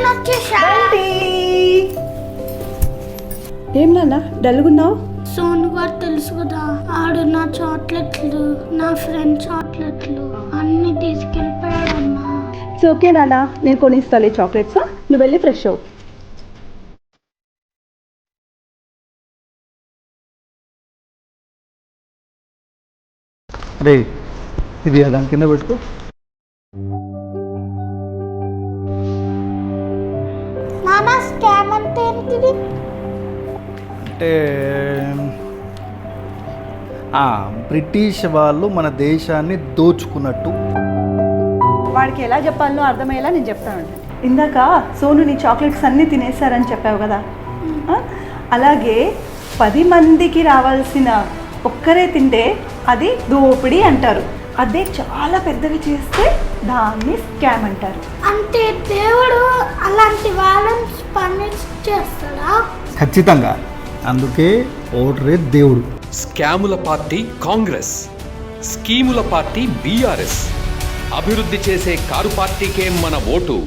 నేను వచ్చేసా. ఏం నాన్న డల్గున్నావు? సోను గారు తెలుసు కదా, ఆడు నా చాక్లెట్లు, నా ఫ్రెండ్ చాక్లెట్లు అన్ని తీసుకెళ్ళిపోయాడమ్మా. ఇట్స్ ఓకే నాన్న, నేను కొనిస్తాను చాక్లెట్స్. నువ్వు వెళ్ళి ఫ్రెష్ అవ్వు. రే ఇది దాని కింద పెట్టుకో. నానా స్కామ్ అంటే ఏంటిది? అంటే బ్రిటిష్ వాళ్ళు మన దేశాన్ని దోచుకున్నట్టు. వాడికి ఎలా చెప్పాలో అర్థమయ్యేలా నేను చెప్తాను. ఇందాక సోను నీ చాక్లెట్స్ అన్నీ తినేశారని చెప్పావు కదా, అలాగే 10 మందికి రావాల్సిన ఒక్కరే తింటే అది దోపిడీ అంటారు. అదే చాలా పెద్దగా చేస్తే దాన్ని స్కామ్ అంటారు. అంటే దేవుడు అలాంటి వాళ్ళని పనిష్ చేస్తాడా? ఖచ్చితంగా, అందుకే ఓటరే దేవుడు. స్కాముల పార్టీ కాంగ్రెస్, స్కీముల పార్టీ బీఆర్ఎస్, అభివృద్ధి చేసే కారు పార్టీకే మన ఓటు.